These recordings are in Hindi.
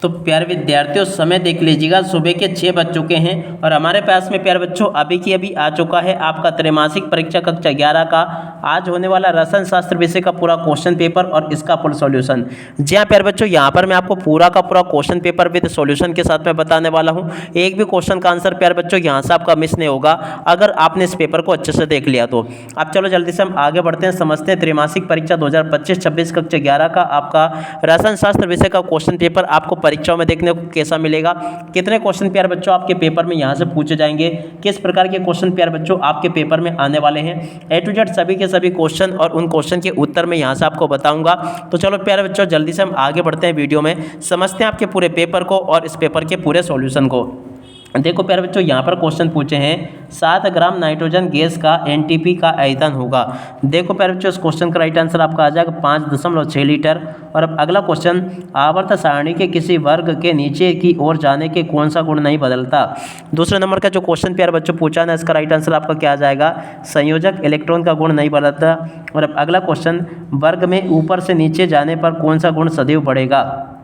तो प्यारे विद्यार्थियों समय देख लीजिएगा, सुबह के 6 बज चुके हैं और हमारे पास में प्यारे बच्चों अभी की अभी आ चुका है आपका त्रैमासिक परीक्षा कक्षा 11 का आज होने वाला रसायन शास्त्र विषय का पूरा क्वेश्चन पेपर और इसका फुल सॉल्यूशन। जी हाँ प्यारे बच्चों, यहाँ पर मैं आपको पूरा का पूरा क्वेश्चन पेपर विद सॉल्यूशन के साथ में बताने वाला हूँ। एक भी क्वेश्चन का आंसर प्यारे बच्चों यहाँ से आपका मिस नहीं होगा अगर आपने इस पेपर को अच्छे से देख लिया तो। अब चलो जल्दी से हम आगे बढ़ते हैं, समझते हैं त्रैमासिक परीक्षा 2025-26 कक्षा 11 का आपका रसायन शास्त्र विषय का क्वेश्चन पेपर आपको परीक्षाओं में देखने को कैसा मिलेगा, कितने क्वेश्चन प्यारे बच्चों आपके पेपर में यहाँ से पूछे जाएंगे, किस प्रकार के क्वेश्चन प्यारे बच्चों आपके पेपर में आने वाले हैं, ए टू जेड सभी के सभी क्वेश्चन और उन क्वेश्चन के उत्तर मैं यहाँ से आपको बताऊंगा। तो चलो प्यारे बच्चों जल्दी से हम आगे बढ़ते हैं, वीडियो में समझते हैं आपके पूरे पेपर को और इस पेपर के पूरे सॉल्यूशन को। देखो प्यारे बच्चों यहाँ पर क्वेश्चन पूछे हैं 7 ग्राम नाइट्रोजन गैस का एनटीपी का आयतन होगा। देखो प्यारे बच्चों इस क्वेश्चन का राइट आंसर आपका आ जाएगा 5.6 लीटर। और अब अगला क्वेश्चन, आवर्त सारणी के किसी वर्ग के नीचे की ओर जाने के कौन सा गुण नहीं बदलता। दूसरे नंबर का जो क्वेश्चन प्यारे बच्चों पूछा ना, इसका राइट आंसर आपका क्या आ जाएगा, संयोजक इलेक्ट्रॉन का गुण नहीं बदलता। और अब अगला क्वेश्चन, वर्ग में ऊपर से नीचे जाने पर कौन सा गुण सदैव बढ़ेगा।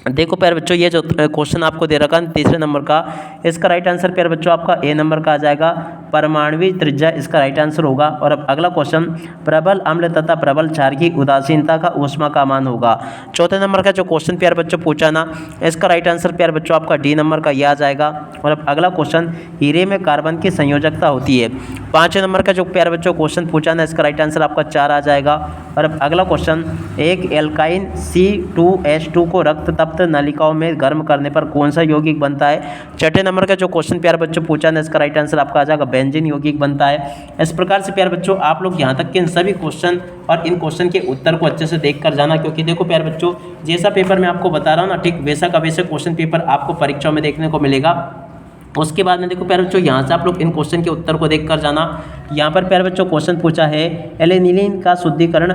देखो प्यारे बच्चों ये जो क्वेश्चन आपको दे रखा है तीसरे नंबर का, इसका राइट आंसर प्यारे बच्चों आपका ए नंबर का आ जाएगा, परमाणुवी त्रिज्या इसका राइट आंसर होगा। और अब अगला क्वेश्चन, प्रबल अम्ल तथा प्रबल क्षार की उदासीनता का ऊष्मा का मान होगा। चौथे नंबर का जो क्वेश्चन प्यारे बच्चों पूछा ना, इसका राइट आंसर प्यारे बच्चों आपका डी नंबर का यह आ जाएगा। और अब अगला क्वेश्चन, हीरे में कार्बन की संयोजकता होती है। पाँचवें नंबर का जो प्यारे बच्चों क्वेश्चन पूछा ना, इसका राइट आंसर आपका 4 आ जाएगा। और अब अगला क्वेश्चन, एक एल्काइन C2H2 को रक्त तप्त नलिकाओं में गर्म करने पर कौन सा यौगिक बनता है। छठे नंबर का जो क्वेश्चन प्यारे बच्चों पूछा ना, इसका राइट आंसर आपका आ जाएगा बेंजीन यौगिक बनता है। इस प्रकार से प्यारे बच्चों आप लोग यहाँ तक के इन सभी क्वेश्चन और इन क्वेश्चन के उत्तर को अच्छे से देख कर जाना, क्योंकि देखो प्यारे बच्चों जैसा पेपर मैं आपको बता रहा हूँ ना, ठीक वैसा का वैसे क्वेश्चन पेपर आपको परीक्षाओं में देखने को मिलेगा। उसके बाद में देखो प्यारे बच्चों यहाँ से आप लोग इन क्वेश्चन के उत्तर को देख कर जाना। यहाँ पर प्यारे बच्चों क्वेश्चन पूछा है, एलिनिलीन का शुद्धिकरण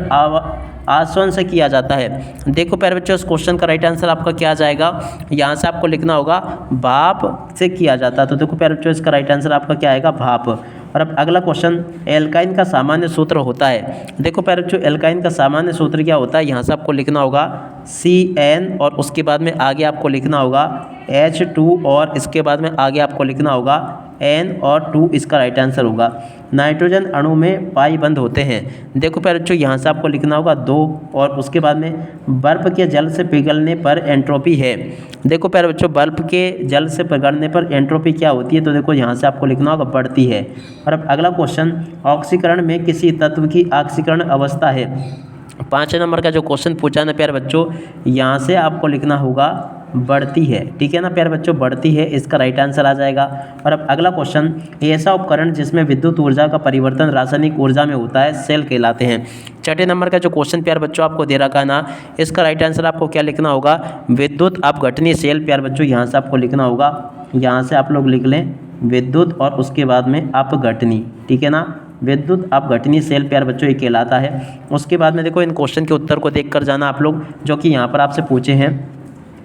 आसवन से किया जाता है। देखो प्यारे बच्चों इस क्वेश्चन का राइट आंसर आपका क्या आ जाएगा, यहाँ से आपको लिखना होगा भाप से किया जाता है। तो देखो प्यारे बच्चों इसका राइट आंसर आपका क्या आएगा, भाप। और अब अगला क्वेश्चन, एल्काइन का सामान्य सूत्र होता है। देखो प्यारे बच्चों एल्काइन का सामान्य सूत्र क्या होता है, यहाँ से आपको लिखना होगा CN और उसके बाद में आगे आपको लिखना होगा H2 और इसके बाद में आगे आपको लिखना होगा N और 2 इसका राइट आंसर होगा। नाइट्रोजन अणु में पाई बंद होते हैं। देखो प्यारे बच्चों यहाँ से आपको लिखना होगा 2 और उसके बाद में बर्फ के जल से पिघलने पर एंट्रोपी है। देखो प्यारे बच्चों बर्फ के जल से पिघलने पर एंट्रोपी क्या होती है, तो देखो यहाँ से आपको लिखना होगा बढ़ती है। और अब अगला क्वेश्चन, ऑक्सीकरण में किसी तत्व की ऑक्सीकरण अवस्था है। 5 नंबर का जो क्वेश्चन पूछा ना प्यारे बच्चों, यहाँ से आपको लिखना होगा बढ़ती है, ठीक है ना प्यारे बच्चों, बढ़ती है इसका राइट आंसर आ जाएगा। और अब अगला क्वेश्चन, ऐसा उपकरण जिसमें विद्युत ऊर्जा का परिवर्तन रासायनिक ऊर्जा में होता है सेल कहलाते हैं। छठे नंबर का जो क्वेश्चन प्यारे बच्चों आपको दे रखा है ना, इसका राइट आंसर आपको क्या लिखना होगा, विद्युत अपघटनी सेल प्यारे बच्चों यहाँ से आपको लिखना होगा, यहाँ से आप लोग लिख लें विद्युत और उसके बाद में अपघटनी, ठीक है ना, विद्युत अपघटनी सेल प्यारे बच्चों ये कहलाता है। उसके बाद में देखो इन क्वेश्चन के उत्तर को देख कर जाना आप लोग, जो कि यहाँ पर आपसे पूछे हैं।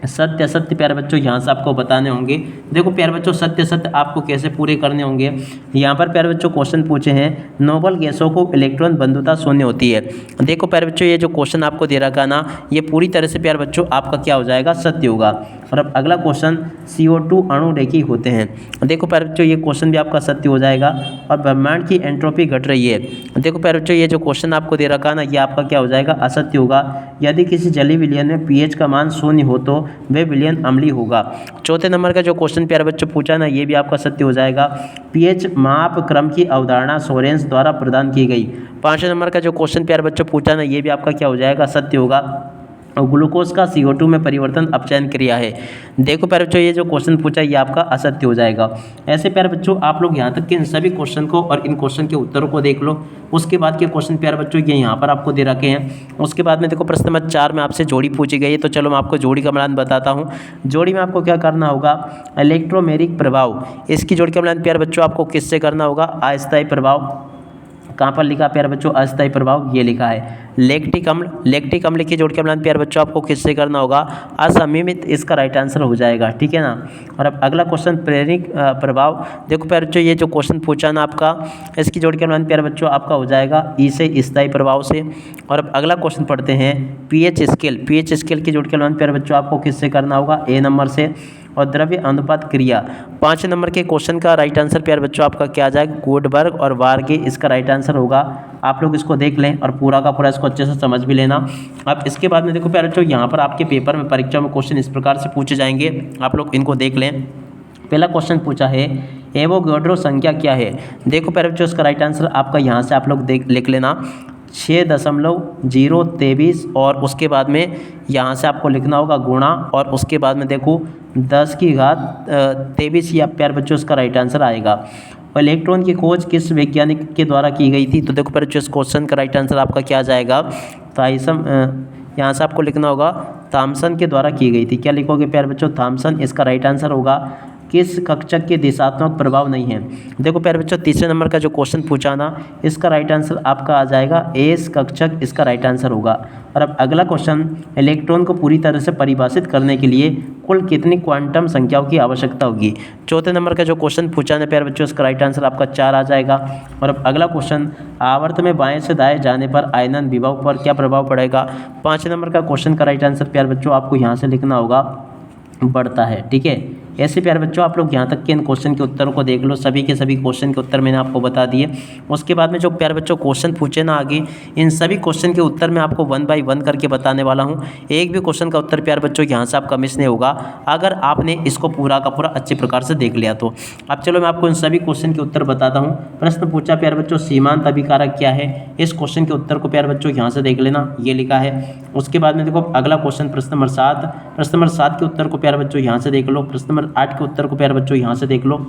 सत्य असत्य प्यारे बच्चों यहाँ से आपको बताने होंगे। देखो प्यारे बच्चों सत्य सत्य आपको कैसे पूरे करने होंगे। यहाँ पर प्यारे बच्चों क्वेश्चन पूछे हैं, नोबल गैसों को इलेक्ट्रॉन बंधुता शून्य होती है। देखो प्यारे बच्चों ये जो क्वेश्चन आपको दे रखा ना, ये पूरी तरह से प्यारे बच्चों आपका क्या हो जाएगा, सत्य होगा। और अब अगला क्वेश्चन, CO2 अणु रेखी होते हैं। देखो प्यारे बच्चों ये क्वेश्चन भी आपका सत्य हो जाएगा। और ब्रह्मांड की एंट्रोपी घट रही है। देखो प्यारे बच्चों ये जो क्वेश्चन आपको दे रखा ना, ये आपका क्या हो जाएगा, असत्य होगा। यदि किसी जलीय विलयन में pH का मान 0 हो तो वह विलयन अम्लीय होगा। चौथे नंबर का जो क्वेश्चन प्यारे बच्चों पूछा ना, ये भी आपका सत्य हो जाएगा। pH माप क्रम की अवधारणा सोरेंस द्वारा प्रदान की गई। 5वें नंबर का जो क्वेश्चन प्यारे बच्चों पूछा ना, ये भी आपका क्या हो जाएगा, सत्य होगा। और ग्लूकोज का CO2 में परिवर्तन अपचयन क्रिया है। देखो प्यारे बच्चों ये जो क्वेश्चन पूछा ये आपका असत्य हो जाएगा। ऐसे प्यारे बच्चों आप लोग यहाँ तक के इन सभी क्वेश्चन को और इन क्वेश्चन के उत्तरों को देख लो। उसके बाद के क्वेश्चन प्यारे बच्चों ये यहाँ पर आपको दे रखे हैं। उसके बाद में देखो प्रश्न नंबर 4 में आपसे जोड़ी पूछी गई है, तो चलो मैं आपको जोड़ी का मिलान बताता हूँ। जोड़ी में आपको क्या करना होगा, इलेक्ट्रोमेरिक प्रभाव, इसकी जोड़ी का मिलान प्यारे बच्चों आपको किससे करना होगा, अस्थायी प्रभाव। कहाँ पर लिखा प्यारे बच्चों अस्थायी प्रभाव, ये लिखा है लैक्टिक अम्ल की जोड़ के मिलान प्यारे बच्चों आपको किससे करना होगा, असंमित, इसका राइट आंसर हो जाएगा, ठीक है ना। और अब अगला क्वेश्चन प्रेरक प्रभाव, देखो प्यारे बच्चों ये जो क्वेश्चन पूछा ना आपका, इसकी जोड़ के मिलान प्यारे बच्चों आपका हो जाएगा ई से स्थायी प्रभाव से। और अब अगला क्वेश्चन पढ़ते हैं पीएच स्केल की जोड़ के मिलान प्यारे बच्चों आपको किससे करना होगा, ए नंबर से। और द्रव्य अनुपात क्रिया 5 नंबर के क्वेश्चन का राइट आंसर प्यारे बच्चों आपका क्या आ जाएगा, गुडबर्ग और वार्गे, इसका राइट आंसर होगा। आप लोग इसको देख लें और पूरा का पूरा इसको अच्छे से समझ भी लेना। अब इसके बाद में देखो प्यारे बच्चों यहाँ पर आपके पेपर में परीक्षा में क्वेश्चन इस प्रकार से पूछे जाएंगे, आप लोग इनको देख लें। पहला क्वेश्चन पूछा है एवोगाड्रो संख्या क्या है। देखो प्यारे बच्चों इसका राइट आंसर आपका यहाँ से आप लोग लिख लेना 6.023 और उसके बाद में यहाँ से आपको लिखना होगा गुणा और उसके बाद में देखो 10⁻23 या प्यारे बच्चों इसका राइट आंसर आएगा। और इलेक्ट्रॉन की खोज किस वैज्ञानिक के द्वारा की गई थी, तो देखो प्यारे बच्चों इस क्वेश्चन का राइट आंसर आपका क्या आ जाएगा, यहाँ से आपको लिखना होगा थॉमसन के द्वारा की गई थी। क्या लिखोगे प्यारे बच्चों, थॉमसन, इसका राइट आंसर होगा। किस कक्षक के दिशात्मक प्रभाव नहीं है, देखो प्यारे बच्चों तीसरे नंबर का जो क्वेश्चन पूछा ना, इसका राइट आंसर आपका आ जाएगा एस कक्षक, इसका राइट आंसर होगा। और अब अगला क्वेश्चन इलेक्ट्रॉन को पूरी तरह से परिभाषित करने के लिए कुल कितनी क्वांटम संख्याओं की आवश्यकता होगी। चौथे नंबर का जो क्वेश्चन पूछा ना प्यारे बच्चों, इसका राइट आंसर आपका 4 आ जाएगा। और अब अगला क्वेश्चन आवर्त में बाएं से दाएं जाने पर आयनन विभव पर क्या प्रभाव पड़ेगा। 5 नंबर का क्वेश्चन का राइट आंसर प्यारे बच्चों आपको यहाँ से लिखना होगा बढ़ता है, ठीक है। ऐसे प्यारे बच्चों आप लोग यहाँ तक के इन क्वेश्चन के उत्तरों को देख लो, सभी के सभी क्वेश्चन के उत्तर मैंने आपको बता दिए। उसके बाद में जो प्यारे बच्चों क्वेश्चन पूछे ना आगे, इन सभी क्वेश्चन के उत्तर मैं आपको 1 बाय 1 करके बताने वाला हूँ। एक भी क्वेश्चन का उत्तर प्यारे बच्चों यहाँ से आपका मिस नहीं होगा अगर आपने इसको पूरा का पूरा अच्छे प्रकार से देख लिया तो। अब चलो मैं आपको इन सभी क्वेश्चन के उत्तर बताता हूँ। प्रश्न पूछा प्यारे बच्चों सीमांत अभिकारक क्या है, इस क्वेश्चन के उत्तर को प्यारे बच्चों यहाँ से देख लेना, ये लिखा है। उसके बाद में देखो अगला क्वेश्चन प्रश्न नंबर 7 के उत्तर को प्यारे बच्चों यहाँ से देख लो। प्रश्न नंबर 8 के उत्तर को प्यारे बच्चों यहाँ से देख लो।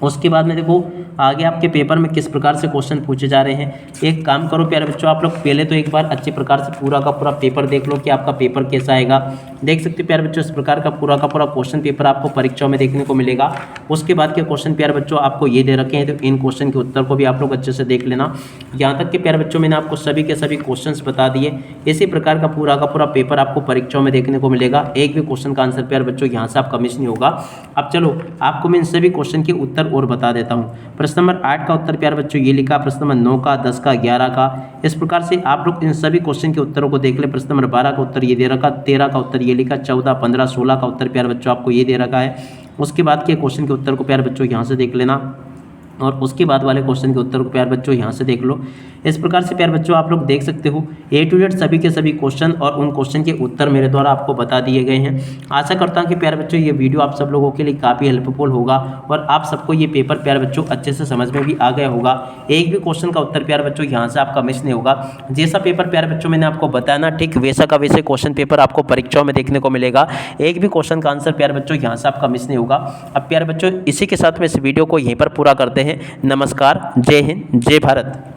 उसके बाद में देखो आगे आपके पेपर में किस प्रकार से क्वेश्चन पूछे जा रहे हैं। एक काम करो प्यारे बच्चों, आप लोग पहले तो एक बार अच्छे प्रकार से पूरा का पूरा पेपर देख लो कि आपका पेपर कैसा आएगा। देख सकते हो प्यारे बच्चों इस प्रकार का पूरा क्वेश्चन पेपर आपको परीक्षाओं में देखने को मिलेगा। उसके बाद के क्वेश्चन प्यारे बच्चों आपको ये दे रखे हैं, तो इन क्वेश्चन के उत्तर को भी आप लोग अच्छे से देख लेना। यहाँ तक कि प्यारे बच्चों मैंने आपको सभी के सभी क्वेश्चन बता दिए। इसी प्रकार का पूरा पेपर आपको परीक्षाओं में देखने को मिलेगा। एक भी क्वेश्चन का आंसर प्यारे बच्चों यहाँ से आपका मिस नहीं होगा। अब चलो आपको मैं इन सभी क्वेश्चन के उत्तर और बता देता हूँ। प्रश्न नंबर 8 का उत्तर प्यारे बच्चों ये लिखा, प्रश्न नंबर 9 का, 10 का, 11 का, इस प्रकार से आप लोग इन सभी क्वेश्चन के उत्तरों को देख ले। प्रश्न नंबर 12 का उत्तर ये दे रखा, 13 का उत्तर ये लिखा, 14, 15, 16 का उत्तर प्यारे बच्चों आपको ये दे रखा है। उसके बाद के क्वेश्चन के उत्तर को प्यारे बच्चों यहाँ से देख लेना और उसके बाद वाले क्वेश्चन के उत्तर को प्यारे बच्चों यहाँ से देख लो। इस प्रकार से प्यारे बच्चों आप लोग देख सकते हो A to Z सभी के सभी क्वेश्चन और उन क्वेश्चन के उत्तर मेरे द्वारा आपको बता दिए गए हैं। आशा करता हूँ कि प्यारे बच्चों ये वीडियो आप सब लोगों के लिए काफ़ी हेल्पफुल होगा और आप सबको ये पेपर प्यारे बच्चों अच्छे से समझ में भी आ गया होगा। एक भी क्वेश्चन का उत्तर प्यारे बच्चों यहाँ से आपका मिस नहीं होगा। जैसा पेपर प्यारे बच्चों मैंने आपको बताया ना, ठीक वैसा का वैसे क्वेश्चन पेपर आपको परीक्षाओं में देखने को मिलेगा। एक भी क्वेश्चन का आंसर प्यारे बच्चों यहाँ से आपका मिस नहीं होगा। अब प्यारे बच्चों इसी के साथ में इस वीडियो को यहीं पर पूरा करते हैं। नमस्कार, जय हिंद, जय भारत।